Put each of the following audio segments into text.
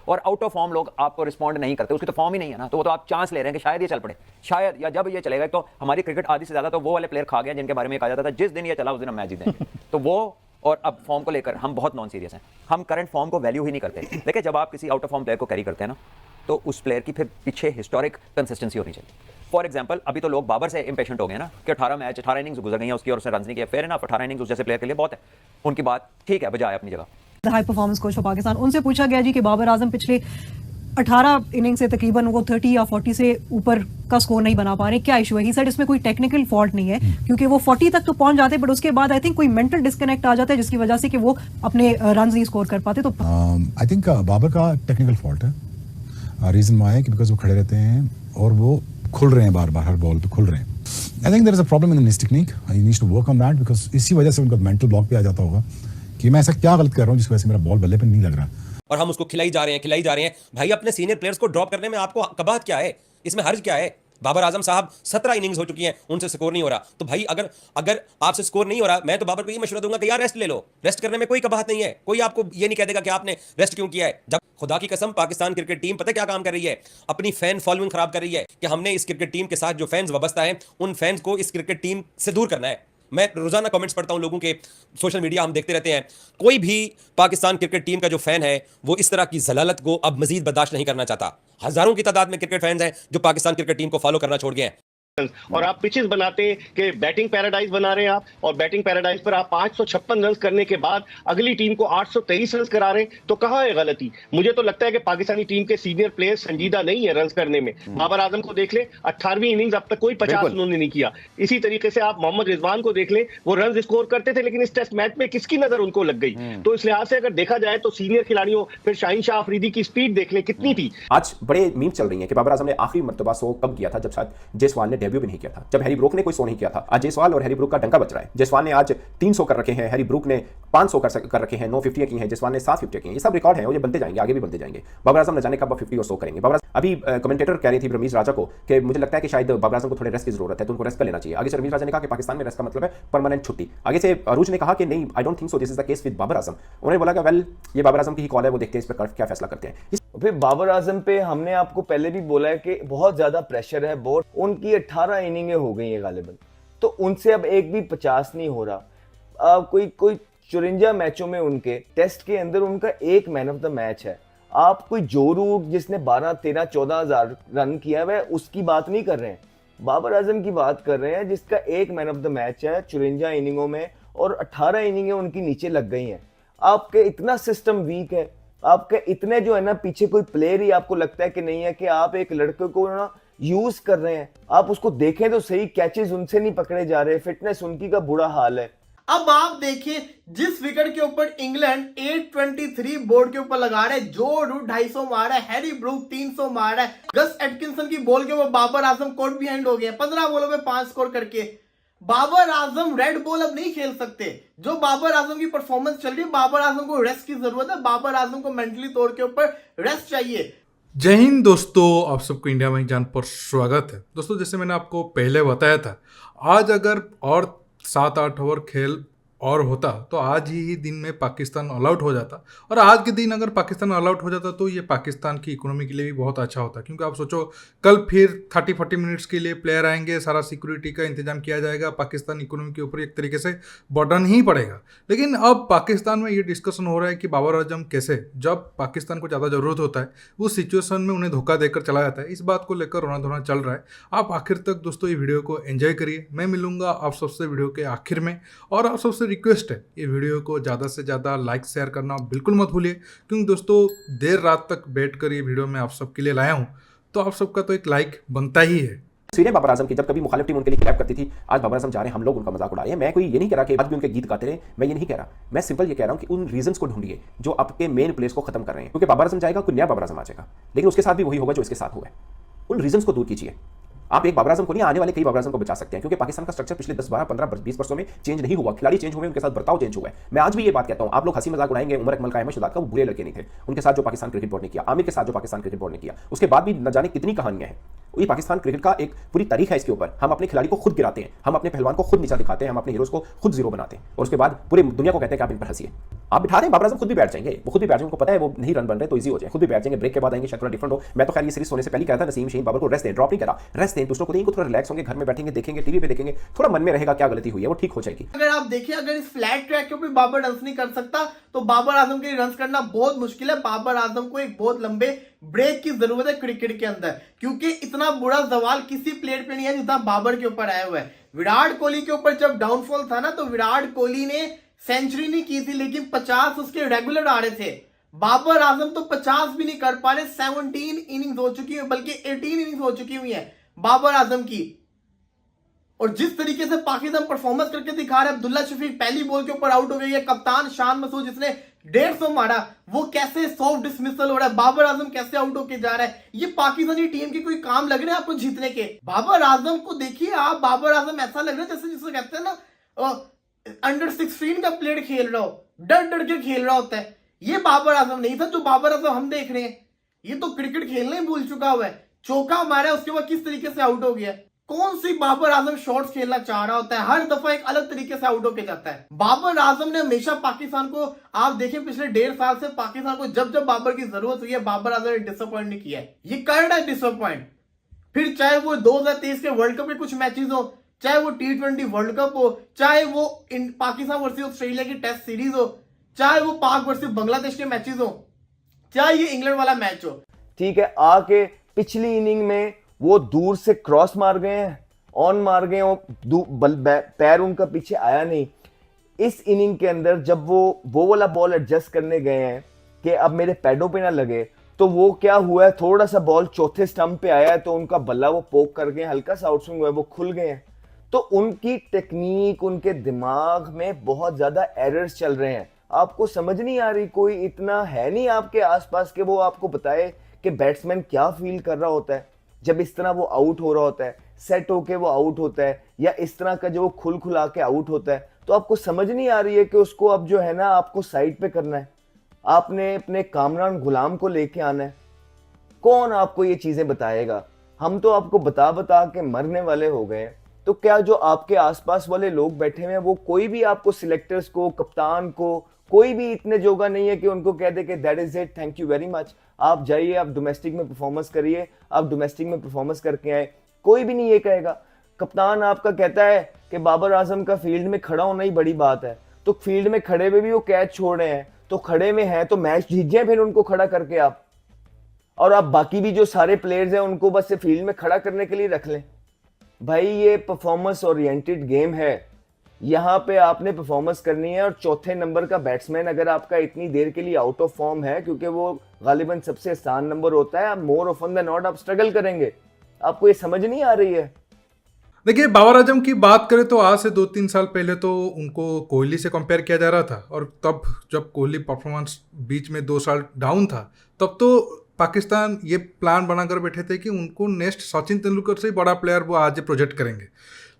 और out of form लोग आपको रिस्पॉन्ड नहीं करते, उसकी तो फॉर्म ही नहीं है ना, तो वो तो आप चांस ले रहे हैं कि शायद ये चल पड़े, शायद, या जब ये चलेगा। तो हमारी क्रिकेट आधी से ज़्यादा तो वो वाले प्लेयर खा गए जिनके बारे में कहा जाता था जिस दिन ये चला उस दिन हम मैच जीतेंगे। तो वो और अब फॉर्म को लेकर हम बहुत नॉन सीरियस हैं, हम करंट फॉर्म को वैल्यू ही नहीं करते। देखिए जब आप किसी आउट ऑफ फॉर्म प्लेयर को कैरी करते हैं ना, तो उस प्लेयर की फिर पीछे हिस्टोरिक कंसिस्टेंसी होनी चाहिए। फॉर एग्जांपल अभी तो लोग बाबर से इंपेशेंट हो गए ना कि 18 मैच 18 इनिंग्स गुजर गई हैं उसकी और उसने रन नहीं किया, फेयर है ना, 18 इनिंग्स उस जैसे प्लेयर के लिए बहुत है, उनकी बात ठीक है, बजाय अपनी जगह। High performance coach of Pakistan, उनसे पूछा गया जी कि बाबर आजम पिछले 18 इनिंग से तकरीबन वो 30 या 40 से ऊपर का स्कोर नहीं बना पा रहे, क्या इशू है? ही सेड इसमें कोई टेक्निकल फॉल्ट नहीं है क्योंकि वो 40 तक तो पहुंच जाते, बट उसके बाद आई थिंक कोई मेंटल डिस्कनेक्ट आ जाता है जिसकी वजह से कि वो अपने रन नहीं स्कोर कर पाते। तो आई थिंक बाबर का टेक्निकल फॉल्ट है। रीजन वहाँ है कि बिकॉज वो खड़े रहते हैं और वो खुल रहे हैं बार बार, हर बॉल पे खुल रहे हैं। I think there is a problem in his technique, he needs to work on that, because इसी वजह से उनका मेंटल ब्लॉक पे आ जाता होगा कि मैं ऐसा क्या गलत कर रहा हूँ जिसकी वजह से मेरा बॉल बल्ले पे नहीं लग रहा। और हम उसको खिलाई जा रहे हैं। भाई अपने सीनियर प्लेयर्स को ड्रॉप करने में आपको कबाहत क्या है? इसमें हर्ज क्या है? बाबर आजम साहब 17 इनिंग्स हो चुकी हैं, उनसे स्कोर नहीं हो रहा। तो भाई अगर आपसे स्कोर नहीं हो रहा, मैं तो बाबर को ये मशवरा दूंगा कि यार रेस्ट ले लो। रेस्ट करने में कोई कबाहत नहीं है, कोई आपको ये नहीं कह देगा कि आपने रेस्ट क्यों किया है। जब खुदा की कसम पाकिस्तान क्रिकेट टीम पता क्या काम कर रही है? अपनी फैन फॉलोइंग खराब कर रही है कि हमने इस क्रिकेट टीम के साथ जो फैंस वाबस्ता है उन फैंस को इस क्रिकेट टीम से दूर करना है। मैं रोजाना कमेंट्स पढ़ता हूं लोगों के, सोशल मीडिया हम देखते रहते हैं। कोई भी पाकिस्तान क्रिकेट टीम का जो फैन है वो इस तरह की जलालत को अब मजीद बर्दाश्त नहीं करना चाहता। हजारों की तादाद में क्रिकेट फैंस हैं जो पाकिस्तान क्रिकेट टीम को फॉलो करना छोड़ गए हैं। और आप पिचेस बनाते हैं कि बैटिंग पैराडाइज बना रहे हैं आप, और बैटिंग पैराडाइज पर आप 556 रन करने के बाद अगली टीम को 823 रन करा रहे हैं, तो कहां है गलती? मुझे तो लगता है कि पाकिस्तानी टीम के सीनियर प्लेयर्स संजीदा नहीं है रन करने में। बाबर आजम को देख ले, 18वीं इनिंग्स अब तक कोई 50 उन्होंने नहीं किया। इसी तरीके से आप मोहम्मद रिजवान को देख ले, वो रन स्कोर करते थे लेकिन इस टेस्ट मैच में किसकी नजर उनको लग गई। तो इस लिहाज से अगर देखा जाए तो सीनियर खिलाड़ियों, फिर शाहीन शाह अफरीदी की स्पीड देख ले कितनी थी। आज बड़े मीम चल रही है कि बाबर आजम ने आखिरी मर्तबा 100 कब किया था, जब शायद जायसवाल ने डेब्यू भी नहीं किया था, जब हैरी ब्रूक ने कोई 100 नहीं किया था। आज जायसवाल और हैरी ब्रूक का डंका बच रहा है। जायसवाल ने आज 300 कर रखे हैं, हैरी ब्रूक ने 500 कर रखे हैं, 950 की हैं, जायसवाल ने 750 की हैं। ये सब रिकॉर्ड हैं और ये बनते जाएंगे, आगे भी बनते जाएंगे। बाबर आजम न जाने कब 50 और 100 करेंगे। बाबर अभी कमेंटेटर कह रही थी रमीज राजा को कि मुझे लगता है कि शायद बाबर आजम को थोड़े रेस्ट की जरूरत है, तो उनको रेस्ट कर लेना चाहिए। आगे से रमीज राजा ने कहा कि पाकिस्तान में रेस्ट का मतलब है परमानेंट छुट्टी। आगे से अरूज ने कहा कि नहीं, I don't think so, this is the case with Babar Azam. उन्होंने बोला कि वेल ये बाबर आजम की ही कॉल है, वो देखते हैं इस पर क्या फैसला करते हैं। फिर बाबर आजम पे हमने आपको पहले भी बोला है कि बहुत ज्यादा प्रेशर है, बहुत उनकी 18 इनिंगें हो गई है गालिबन, तो उनसे अब एक भी 50 नहीं हो रहा। कोई 54 मैचों में उनके टेस्ट के अंदर उनका एक मैन ऑफ द मैच है। आप कोई जो रूट जिसने 12, 13, 14 हजार रन किया है उसकी बात नहीं कर रहे हैं, बाबर आजम की बात कर रहे हैं जिसका एक मैन ऑफ द मैच है 54 इनिंगों में, और 18 इनिंगें उनकी नीचे लग गई हैं। आपके इतना सिस्टम वीक है, आपके इतने जो है ना पीछे कोई प्लेयर ही आपको लगता है कि नहीं है, कि आप एक लड़के को ना यूज कर रहे हैं। आप उसको देखें तो सही, कैचेस उनसे नहीं पकड़े जा रहे, फिटनेस उनकी का बुरा हाल है। अब आप देखिए जिस विकेट के ऊपर इंग्लैंड 823 बोर्ड के ऊपर लगा रहे, जो रूट 250 मारा है, हैरी ब्रूक 300 मारा है, गस एटकिंसन की बॉल के वो बाबर आजम कोर्ट बिहाइंड हो गया 15 बॉलों में 5 स्कोर करके। बाबर आजम रेड बॉल अब नहीं खेल सकते। जो बाबर आजम की परफॉर्मेंस चल रही है, बाबर आजम को रेस्ट की जरूरत है, बाबर आजम को मेंटली तौर के ऊपर रेस्ट चाहिए। जय हिंद दोस्तों, आप सबको इंडिया में जान पर स्वागत है। दोस्तों जैसे मैंने आपको पहले बताया था, आज अगर और 7-8 ओवर खेल और होता तो आज ही दिन में पाकिस्तान ऑल आउट हो जाता, और आज के दिन अगर पाकिस्तान ऑल आउट हो जाता तो ये पाकिस्तान की इकोनॉमी के लिए भी बहुत अच्छा होता। क्योंकि आप सोचो कल फिर 30-40 मिनट्स के लिए प्लेयर आएंगे, सारा सिक्योरिटी का इंतजाम किया जाएगा, पाकिस्तान इकोनॉमी के ऊपर एक तरीके से बर्डन ही पड़ेगा। लेकिन अब पाकिस्तान में ये डिस्कशन हो रहा है कि बाबर आजम कैसे, जब पाकिस्तान को ज़्यादा ज़रूरत होता है उस सिचुएशन में उन्हें धोखा देकर चला जाता है। इस बात को लेकर रोना धोना चल रहा है। आप आखिर तक दोस्तों ये वीडियो को एंजॉय करिए। मैं मिलूंगा आप सबसे वीडियो के आखिर में, और आप सबसे रिक्वेस्ट है ये वीडियो को ज़्यादा से ज़्यादा लाइक शेयर करना बिल्कुल मत भूलिए, क्योंकि दोस्तों देर रात तक बैठकर ये वीडियो मैं आप सबके लिए लाया हूँ, तो आप सबका तो एक लाइक बनता ही है। तस्वीरें बाबर आजम की जब कभी मुखालिफ टीम उनके लिए क्लैप करती थी, आज बाबर आजम जा रहे हैं, हम लोग उनका मजाक उड़ा रहे हैं। मैं कोई ये नहीं कह रहा कि आज भी उनके गीत गाते रहे, मैं ये नहीं कह रहा। मैं सिंपल ये कह रहा हूँ कि उन रीजंस को ढूंढिए जो आपके मेन प्लेस को खत्म कर रहे हैं। क्योंकि बाबर आजम जाएगा, कोई नया बाबर आजम आ जाएगा, लेकिन उसके साथ भी वही होगा जो इसके साथ हुआ है। उन रीजंस को दूर कीजिए। आप एक बाबर आजम को नहीं, आने वाले कई बाबर आजम को बचा सकते हैं, क्योंकि पाकिस्तान का स्ट्रक्चर पिछले 10, 12, 15, 20 वर्षों में चेंज नहीं हुआ। खिलाड़ी चेंज हुए, उनके साथ बर्ताव चेंज हुआ है। मैं आज भी ये बात कहता हूं, आप लोग हंसी मजाक उड़ाएंगे उमर अकमल का, अहमद शहजाद का, वो बुरे लड़के नहीं थे। उनके साथ जो पाकिस्तान क्रिकेट बोर्ड ने किया, आमिर के साथ जो पाकिस्तान क्रिकेट बोर्ड ने किया, उसके बाद भी न जाने कितनी कहानियां हैं। ये पाकिस्तान क्रिकेट का एक पूरी तारीख है इसके ऊपर। हम अपने खिलाड़ी को खुद गिराते हैं, हम अपने पहलवान को खुद नीचा दिखाते हैं, हम अपने हीरोज को खुद जीरो बनाते हैं और उसके बाद पूरी दुनिया को कहते हैं कि आप इन पर हंसिए। आप बिठा रहे हैं, बाबर आजम खुद भी बैठ जाएंगे, वो खुद भी बैठ जाएंगे, उनको पता है वो नहीं रन बन रहे तो इजी हो जाए, खुद भी बैठ जाएंगे, ब्रेक के बाद आएंगे, शायद थोड़ा डिफरेंट हो। मैं तो खैर ये सीरीज होने से पहले कहा था नसीम शहीन बाबर को रेस्ट दें, ड्रॉप नहीं करा, रेस्ट दें, दूसरों को देंगे, थोड़ा रिलैक्स होंगे, घर में बैठेंगे, देखेंगे, टीवी पे देखेंगे, थोड़ा मन में रहेगा क्या गलती हुई है, वो ठीक हो जाएगी। अगर आप देखिए, अगर इस फ्लैट ट्रैक के ऊपर बाबर रन नहीं कर सकता तो बाबर आजम के लिए रन करना बहुत मुश्किल है। बाबर आजम को एक बहुत लंबे ब्रेक की जरूरत है क्रिकेट के अंदर, क्योंकि इतना बुरा सवाल किसी प्लेयर पे नहीं है जितना बाबर के ऊपर आया हुआ है। विराट कोहली के ऊपर जब डाउनफॉल था ना, तो विराट कोहली ने सेंचुरी नहीं की थी, लेकिन 50 उसके रेगुलर आ रहे थे। बाबर आजम तो 50 भी नहीं कर पा रहे। 17 इनिंग्स हो चुकी है, बल्कि 18 इनिंग्स हो चुकी हुई है बाबर आजम की। और जिस तरीके से पाकिस्तान परफॉर्मेंस करके दिखा रहा है, अब्दुल्ला शफीक पहली बॉल के ऊपर आउट हो गई है, कप्तान शान मसूद जिसने 150 मारा वो कैसे सॉफ्ट डिसमिसल हो रहा है, बाबर आजम कैसे आउट होके जा रहा है। ये पाकिस्तानी टीम के कोई काम लग रहे हैं आपको जीतने के? बाबर आजम को देखिए आप, बाबर आजम ऐसा लग रहा है जैसे जिसे कहते हैं ना अंडर 16 का प्लेयर खेल रहा हो, डर डर के खेल रहा होता है। ये बाबर आजम नहीं था जो बाबर आजम हम देख रहे हैं। ये तो क्रिकेट खेलना ही भूल चुका हुआ है। चौका मारा उसके बाद किस तरीके से आउट हो गया। कौन सी बाबर आजम शॉट्स खेलना चाह रहा होता है, हर दफा एक अलग तरीके से आउट होके जाता है। बाबर आजम ने हमेशा पाकिस्तान को, आप देखें पिछले 1.5 साल से पाकिस्तान को जब जब बाबर की जरूरत हुई है, बाबर आजम ने डिसअपॉइंट नहीं किया है। ये कर रहा है डिसअपॉइंट, फिर चाहे वो 2023 के वर्ल्ड कप के कुछ मैचेस हो, चाहे वो T20 वर्ल्ड कप हो, चाहे वो पाकिस्तान वर्सेस ऑस्ट्रेलिया की टेस्ट सीरीज हो, चाहे वो पाक वर्सेस बांग्लादेश के मैचेस हो, चाहे ये इंग्लैंड वाला मैच हो। ठीक है, आके पिछली इनिंग में वो दूर से क्रॉस मार गए हैं, ऑन मार गए हैं, पैर उनका पीछे आया नहीं। इस इनिंग के अंदर जब वो वाला बॉल एडजस्ट करने गए हैं कि अब मेरे पैडों पे ना लगे, तो वो क्या हुआ है, थोड़ा सा बॉल चौथे स्टंप पे आया है तो उनका बल्ला वो पोक कर गए, हल्का सा आउटस्विंग हुआ है, वो खुल गए हैं। तो उनकी टेक्निक, उनके दिमाग में बहुत ज्यादा एरर्स चल रहे हैं। आपको समझ नहीं आ रही, कोई इतना है नहीं आपके आसपास कि वो आपको बताए कि बैट्समैन क्या फील कर रहा होता है जब इस तरह वो आउट हो रहा होता है, सेट होके वो आउट होता है, या इस तरह का जो वो खुल खुला के आउट होता है। तो आपको समझ नहीं आ रही है कि उसको अब जो है ना आपको साइड पे करना है, आपने अपने कामरान गुलाम को लेके आना है। कौन आपको ये चीजें बताएगा? हम तो आपको बता बता के मरने वाले हो गए। तो क्या जो आपके आसपास वाले लोग बैठे हुए हैं वो कोई भी आपको सिलेक्टर्स को, कप्तान को, कोई भी इतने जोगा नहीं है कि उनको कह दे कि that is it, thank you very much, आप जाइए, आप डोमेस्टिक में परफॉर्मेंस करिए, आप डोमेस्टिक में परफॉर्मेंस करके आए। कोई भी नहीं ये कहेगा। कप्तान आपका कहता है कि बाबर आजम का फील्ड में खड़ा होना ही बड़ी बात है, तो फील्ड में खड़े हुए भी वो कैच छोड़ रहे हैं, तो खड़े में है तो मैच जीत जाए फिर उनको खड़ा करके आप, और आप बाकी भी जो सारे प्लेयर्स हैं उनको बस फील्ड में खड़ा करने के लिए रख लें। भाई ये परफॉर्मेंस ओरिएंटेड गेम है, यहाँ पे आपने परफॉर्मेंस करनी है। और चौथे नंबर का बैट्समैन अगर आपका इतनी देर के लिए आउट ऑफ फॉर्म है, क्योंकि वो गालिबन सबसे आसान नंबर होता है, आप मोर ऑफन देन नॉट आप स्ट्रगल करेंगे। आपको ये समझ नहीं आ रही है? देखिए, बाबर आजम की बात करें तो आज से 2-3 साल पहले तो उनको कोहली से कंपेयर किया जा रहा था, और तब जब कोहली परफॉर्मेंस बीच में 2 साल डाउन था, तब तो पाकिस्तान ये प्लान बनाकर बैठे थे कि उनको नेक्स्ट सचिन तेंदुलकर से बड़ा प्लेयर वो आज प्रोजेक्ट करेंगे।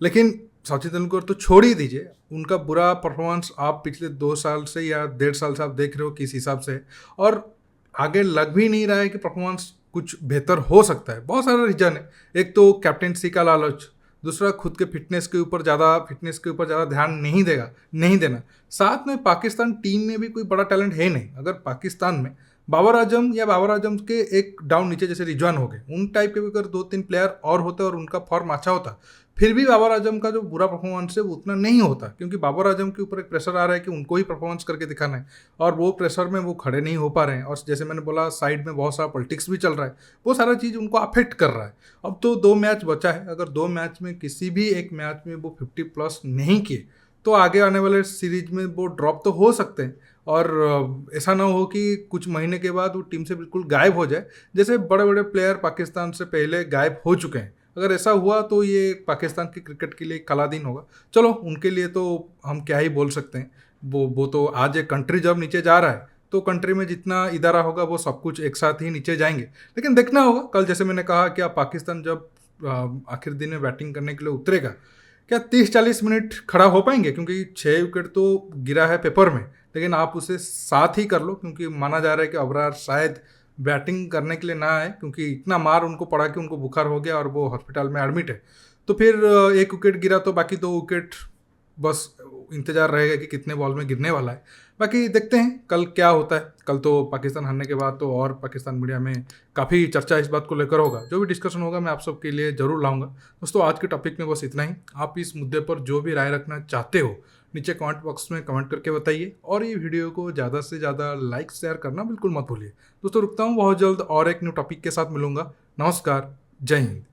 लेकिन सचिन तेंदुलकर तो छोड़ ही दीजिए, उनका बुरा परफॉर्मेंस आप पिछले 2 साल से या 1.5 साल से आप देख रहे हो किस हिसाब से, और आगे लग भी नहीं रहा है कि परफॉर्मेंस कुछ बेहतर हो सकता है। बहुत सारा रीजन है, एक तो कैप्टेंसी का लालच, दूसरा खुद के फिटनेस के ऊपर ज़्यादा ध्यान नहीं देना। साथ में पाकिस्तान टीम में भी कोई बड़ा टैलेंट है नहीं। अगर पाकिस्तान में बाबर आजम या बाबर आजम के एक डाउन नीचे जैसे रिजवान हो गए, उन टाइप के भी अगर 2-3 प्लेयर और होते और उनका फॉर्म अच्छा होता, फिर भी बाबर आजम का जो बुरा परफॉर्मेंस है वो उतना नहीं होता, क्योंकि बाबर आजम के ऊपर एक प्रेशर आ रहा है कि उनको ही परफॉर्मेंस करके दिखाना है, और वो प्रेशर में वो खड़े नहीं हो पा रहे हैं। और जैसे मैंने बोला, साइड में बहुत सारा पॉलिटिक्स भी चल रहा है, वो सारा चीज़ उनको अफेक्ट कर रहा है। अब तो 2 मैच बचा है, अगर 2 मैच में किसी भी एक मैच में वो 50+ नहीं किए तो आगे आने वाले सीरीज में वो ड्रॉप तो हो सकते हैं, और ऐसा ना हो कि कुछ महीने के बाद वो टीम से बिल्कुल गायब हो जाए, जैसे बड़े बड़े प्लेयर पाकिस्तान से पहले गायब हो चुके हैं। अगर ऐसा हुआ तो ये पाकिस्तान के क्रिकेट के लिए काला दिन होगा। चलो, उनके लिए तो हम क्या ही बोल सकते हैं, वो तो आज एक कंट्री जब नीचे जा रहा है तो कंट्री में जितना इदारा होगा वो सब कुछ एक साथ ही नीचे जाएंगे। लेकिन देखना होगा कल, जैसे मैंने कहा, क्या पाकिस्तान जब आखिर दिन में बैटिंग करने के लिए उतरेगा, क्या 30-40 मिनट खड़ा हो पाएंगे? क्योंकि 6 विकेट तो गिरा है पेपर में, लेकिन आप उसे 7 ही कर लो, क्योंकि माना जा रहा है कि अबरार शायद बैटिंग करने के लिए ना आए, क्योंकि इतना मार उनको पड़ा कि उनको बुखार हो गया और वो हॉस्पिटल में एडमिट है। तो फिर एक विकेट गिरा तो बाकी 2 विकेट बस इंतजार रहेगा कि कितने बॉल में गिरने वाला है। बाकी देखते हैं कल क्या होता है। कल तो पाकिस्तान हारने के बाद तो और पाकिस्तान मीडिया में काफ़ी चर्चा इस बात को लेकर होगा। जो भी डिस्कशन होगा मैं आप सबके लिए ज़रूर लाऊंगा। दोस्तों आज के टॉपिक में बस इतना ही। आप इस मुद्दे पर जो भी राय रखना चाहते हो नीचे कमेंट बॉक्स में कमेंट करके बताइए, और ये वीडियो को ज़्यादा से ज़्यादा लाइक शेयर करना बिल्कुल मत भूलिए। दोस्तों रुकता हूँ, बहुत जल्द और एक न्यू टॉपिक के साथ मिलूंगा। नमस्कार, जय हिंद।